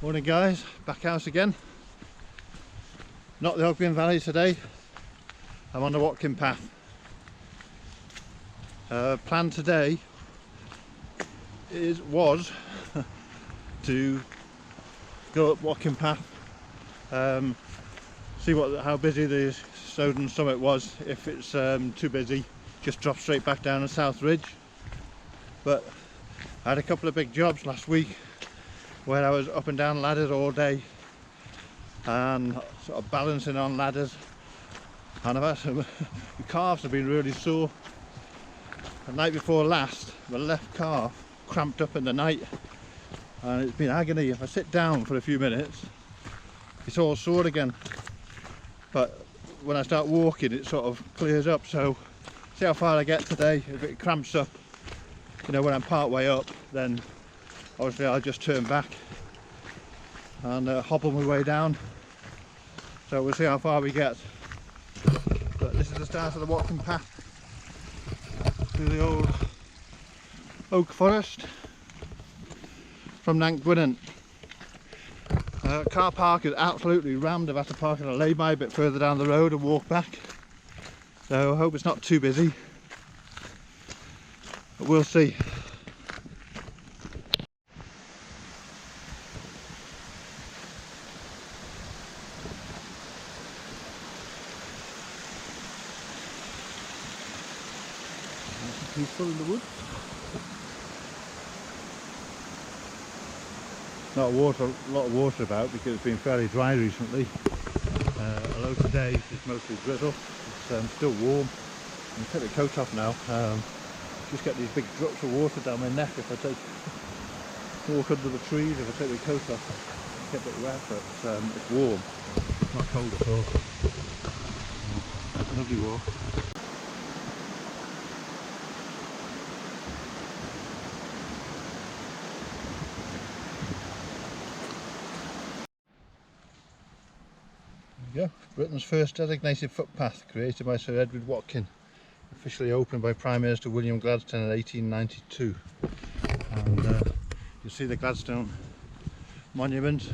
Morning guys, back house again. Not the Ogden Valley today, I'm on the Watkin Path. Plan today was to go up Watkin Path, see how busy the Snowdon summit was. If it's too busy, just drop straight back down to South Ridge. But I had a couple of big jobs last week where I was up and down ladders all day and sort of balancing on ladders, and I've had some the calves have been really sore. The night before last, my left calf cramped up in the night and it's been agony. If I sit down for a few minutes, it's all sore again, but when I start walking it sort of clears up. So see how far I get today. If it cramps up, you know, when I'm part way up, then obviously I'll just turn back and hobble my way down. So we'll see how far we get. But this is the start of the Watkin Path through the old oak forest from Nant Gwynant. Car park is absolutely rammed. I've had to park in a lay-by a bit further down the road and walk back. So I hope it's not too busy, but we'll see. Peaceful in the woods. Not a lot of water about because it's been fairly dry recently. Although today it's mostly drizzle. It's still warm. I'm going to take the coat off now. Just get these big drops of water down my neck if I walk under the trees. If I take the coat off, get a bit wet, but it's warm. It's not cold at all. Lovely walk. Yeah, Britain's first designated footpath, created by Sir Edward Watkin, officially opened by Prime Minister William Gladstone in 1892. And you see the Gladstone monument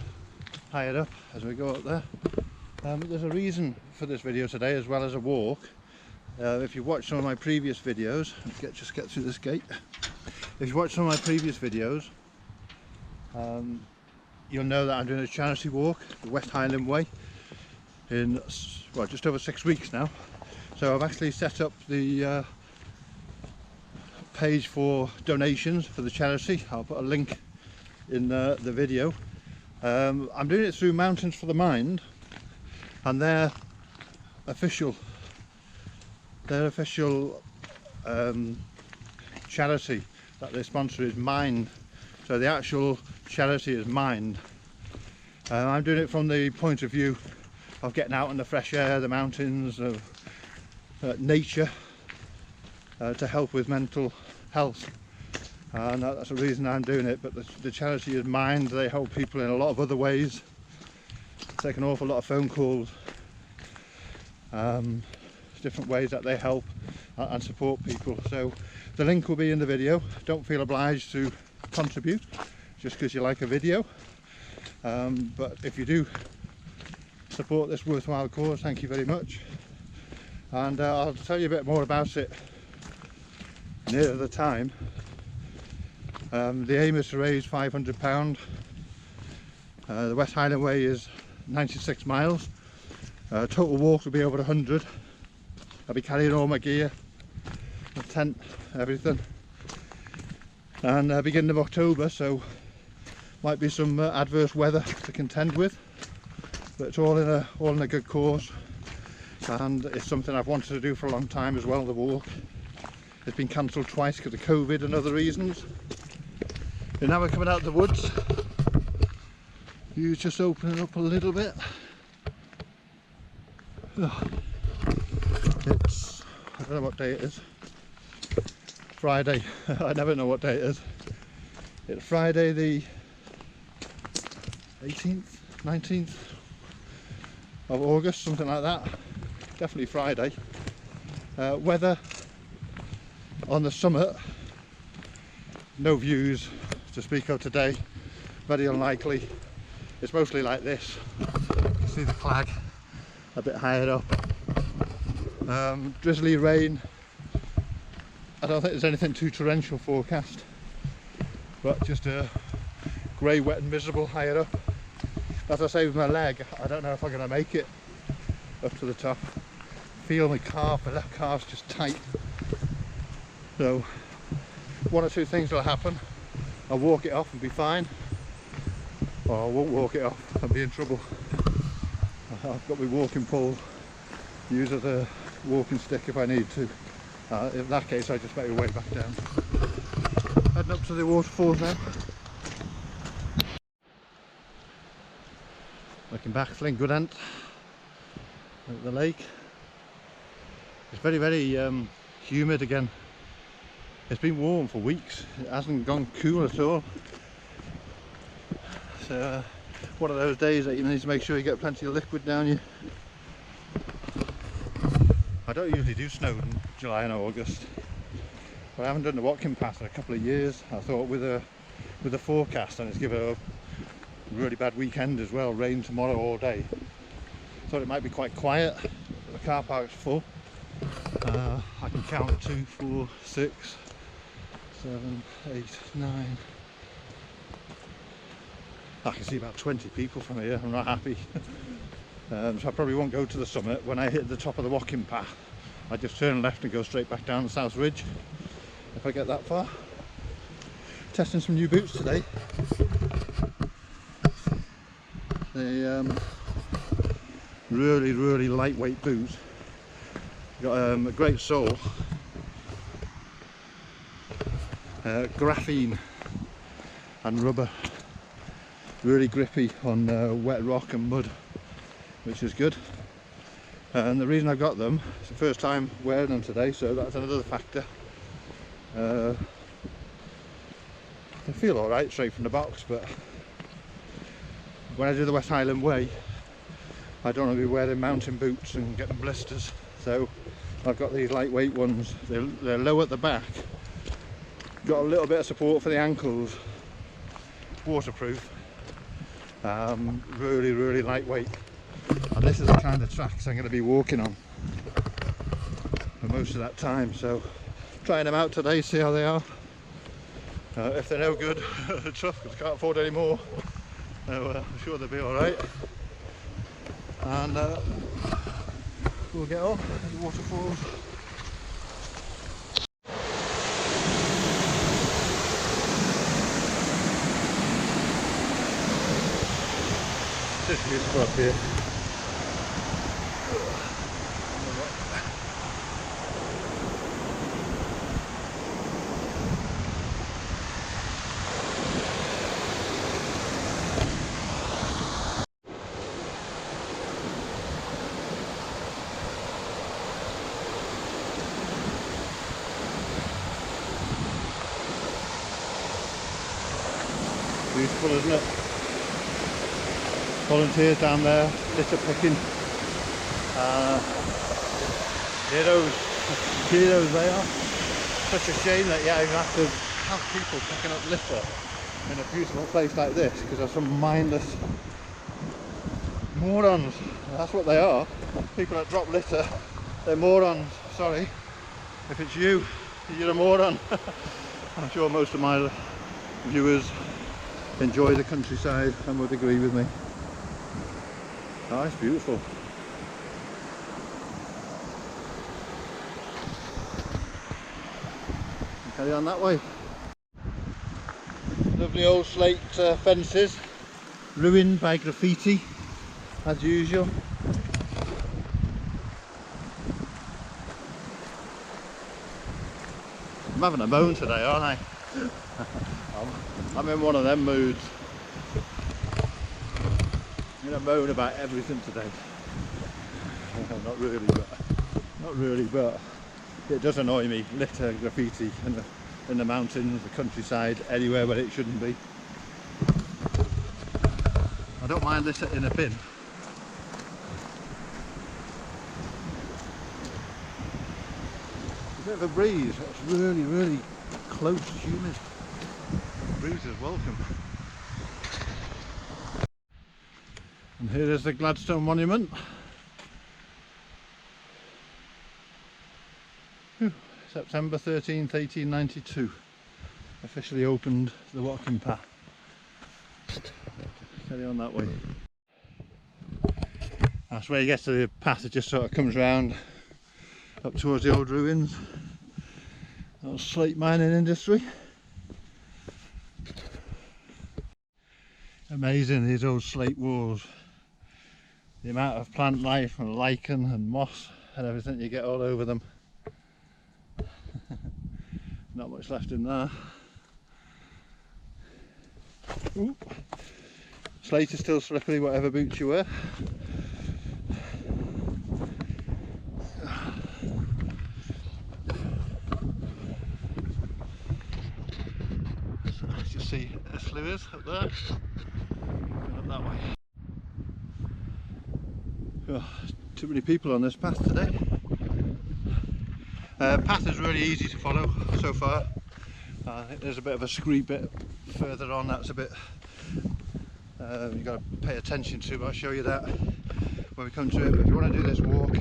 higher up as we go up there. There's a reason for this video today as well as a walk. If you watch some of my previous videos, just get through this gate. If you watch some of my previous videos, you'll know that I'm doing a charity walk, the West Highland Way, in well, just over 6 weeks now. So I've actually set up the page for donations for the charity. I'll put a link in the video. I'm doing it through Mountains for the Mind, and their official charity that they sponsor is Mind. So the actual charity is Mind. I'm doing it from the point of view of getting out in the fresh air, the mountains, of nature, to help with mental health, and that's the reason I'm doing it. But the charity is Mind. They help people in a lot of other ways, take an awful lot of phone calls, different ways that they help and support people. So the link will be in the video. Don't feel obliged to contribute just because you like a video, but if you do support this worthwhile cause, thank you very much. And I'll tell you a bit more about it near the time. The aim is to raise £500. The West Highland Way is 96 miles. Total walk will be over 100. I'll be carrying all my gear, my tent, everything. And beginning of October, so might be some adverse weather to contend with. But it's all in a good cause, and it's something I've wanted to do for a long time as well, the walk. It's been cancelled twice because of COVID and other reasons. And now we're coming out of the woods. View's just opening up a little bit. It's, I don't know what day it is. Friday. I never know what day it is. It's Friday the 18th, 19th of August, something like that. Definitely Friday. Weather on the summit, no views to speak of today, very unlikely. it's mostly like this. You can see the flag a bit higher up. Drizzly rain. I don't think there's anything too torrential forecast, but just a grey, wet and miserable higher up. As I say, with my leg, I don't know if I'm going to make it up to the top. Feel my calf, my left calf's just tight. So one or two things will happen. I'll walk it off and be fine, or I won't walk it off and be in trouble. I've got my walking pole, use as a walking stick if I need to. In that case, I just make my way back down. Heading up to the waterfalls now. Looking back, Llyn at the lake. It's very, very humid again. It's been warm for weeks. It hasn't gone cool at all. So one of those days that you need to make sure you get plenty of liquid down you. I don't usually do snow in July and August, but I haven't done the Watkin Path in a couple of years. I thought with the forecast, and it's given a really bad weekend as well, rain tomorrow all day, thought it might be quite quiet. The car park's full. I can count 2, 4, 6, 7, 8, 9. I can see about 20 people from here. I'm not happy. So I probably won't go to the summit. When I hit the top of the Watkin Path, I just turn left and go straight back down the South Ridge, if I get that far. Testing some new boots today. They really, really lightweight boots. Got a great sole, graphene and rubber, really grippy on wet rock and mud, which is good. And the reason I got them, it's the first time wearing them today, so that's another factor. They feel alright straight from the box, but when I do the West Highland Way, I don't want to be wearing mountain boots and getting blisters. So I've got these lightweight ones. They're low at the back, got a little bit of support for the ankles, waterproof, really, really lightweight. And this is the kind of tracks I'm going to be walking on for most of that time. So trying them out today, see how they are. If they're no good, they're tough because I can't afford any more. So I'm sure they'll be alright. And we'll get on at the waterfalls. It's beautiful up here. Beautiful, isn't it? Volunteers down there, litter picking. Heroes they are. Such a shame that you have to have people picking up litter in a beautiful place like this, because there's some mindless morons. That's what they are. People that drop litter, they're morons. Sorry, if it's you, you're a moron. I'm sure most of my viewers enjoy the countryside and would agree with me. Oh, it's beautiful. Carry on that way. Lovely old slate fences, ruined by graffiti as usual. I'm having a moan today, aren't I? I'm in one of them moods. I'm going to moan about everything today. Not really, but it does annoy me. Litter, graffiti in the mountains, the countryside, anywhere where it shouldn't be. I don't mind this in a bin. A bit of a breeze. It's really, really close, humid. The breeze is welcome. And here is the Gladstone Monument. September 13th, 1892. Officially opened the Watkin Path. Carry on that way. That's where you get to the path. It just sort of comes round up towards the old ruins. Old slate mining industry. Amazing, these old slate walls. The amount of plant life and lichen and moss and everything you get all over them. Not much left in there. Ooh. Slate is still slippery whatever boots you wear. So as you see a sluice up there. Going up that way. Oh, too many people on this path today. Path is really easy to follow so far. I think there's a bit of a scree bit further on that's a bit you've got to pay attention to, but I'll show you that when we come to it. But if you want to do this walk,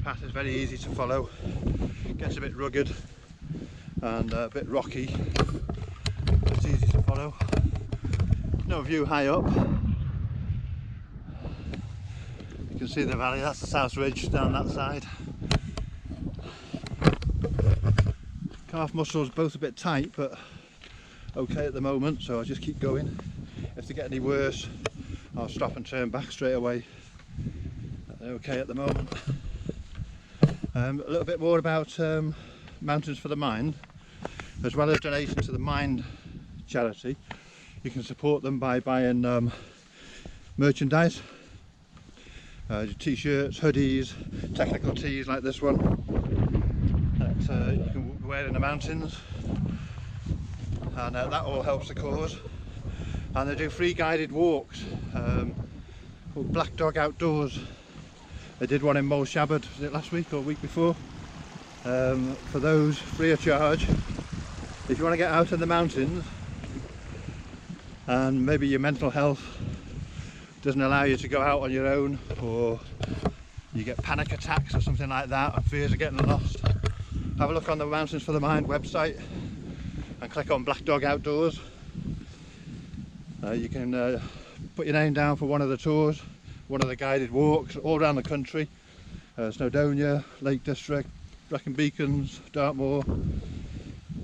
path is very easy to follow. It gets a bit rugged and a bit rocky. It's easy to follow. No view high up. You can see the valley, that's the South Ridge down that side. Calf muscles both a bit tight, but okay at the moment, so I'll just keep going. If they get any worse, I'll stop and turn back straight away. They're okay at the moment. A little bit more about Mountains for the Mind. As well as donation to the Mind charity, you can support them by buying merchandise. T-shirts, hoodies, technical tees like this one that you can wear in the mountains, and that all helps the cause. And they do free guided walks called Black Dog Outdoors. They did one in Mole Shabbat, was it last week or week before? For those, free of charge. If you want to get out in the mountains and maybe your mental health doesn't allow you to go out on your own, or you get panic attacks or something like that, and fears of getting lost, have a look on the Mountains for the Mind website and click on Black Dog Outdoors. You can put your name down for one of the tours, one of the guided walks all around the country. Snowdonia, Lake District, Brecon Beacons, Dartmoor.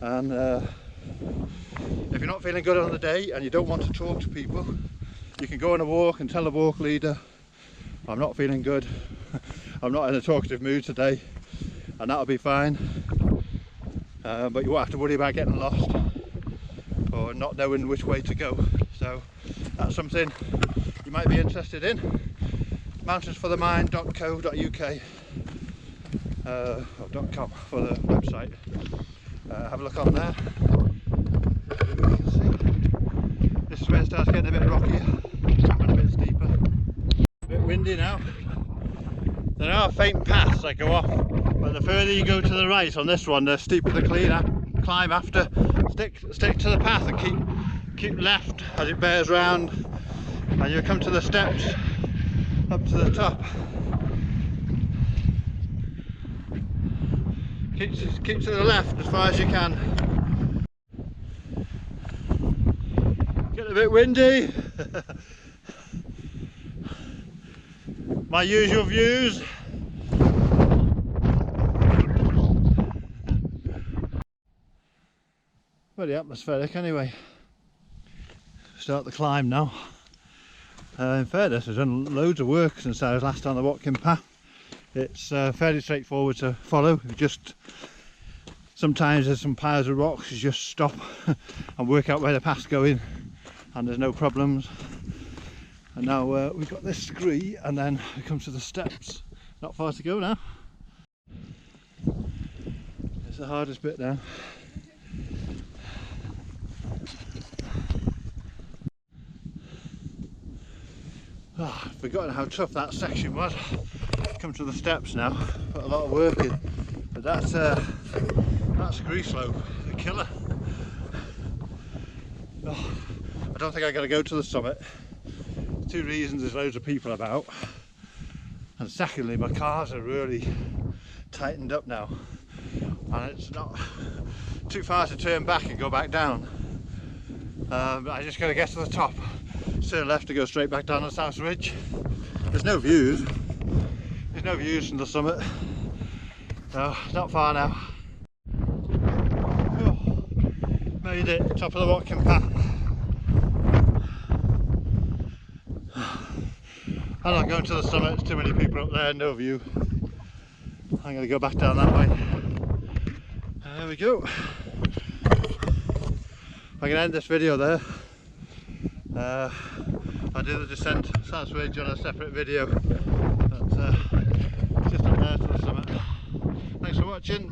And if you're not feeling good on the day and you don't want to talk to people, you can go on a walk and tell the walk leader, I'm not feeling good, I'm not in a talkative mood today, and that'll be fine. But you won't have to worry about getting lost or not knowing which way to go. So that's something you might be interested in. mountainsforthemind.co.uk or .com for the website. Have a look on there. You can see. This is where it starts getting a bit rockier and a bit steeper. A bit windy now. There are faint paths that go off, but the further you go to the right on this one, the steeper the climb after. Stick to the path and keep left as it bears round, and you'll come to the steps up to the top. Keep to the left as far as you can. Getting a bit windy. My usual views. Very atmospheric anyway. Start the climb now. In fairness, I've done loads of work since I was last on the Watkin Path. It's fairly straightforward to follow. Just sometimes there's some piles of rocks, you just stop and work out where the path's going, and there's no problems. And now we've got this scree, and then we come to the steps. Not far to go now. It's the hardest bit now. Oh, I've forgotten how tough that section was. Come to the steps now, put a lot of work in, but that's scree slope, a killer. Oh, I don't think I'm going to go to the summit. Two reasons: there's loads of people about, and secondly, my cars are really tightened up now, and it's not too far to turn back and go back down. But I just got to get to the top, turn left to go straight back down the South Ridge. There's no views. There's no views from the summit. No, not far now. Oh, made it, top of the Watkin Path. I'm not going to the summit, there's too many people up there, no view. I'm going to go back down that way. There we go. I'm going to end this video there. I do the descent South Ridge on a separate video, but just up there to the summit. Thanks for watching.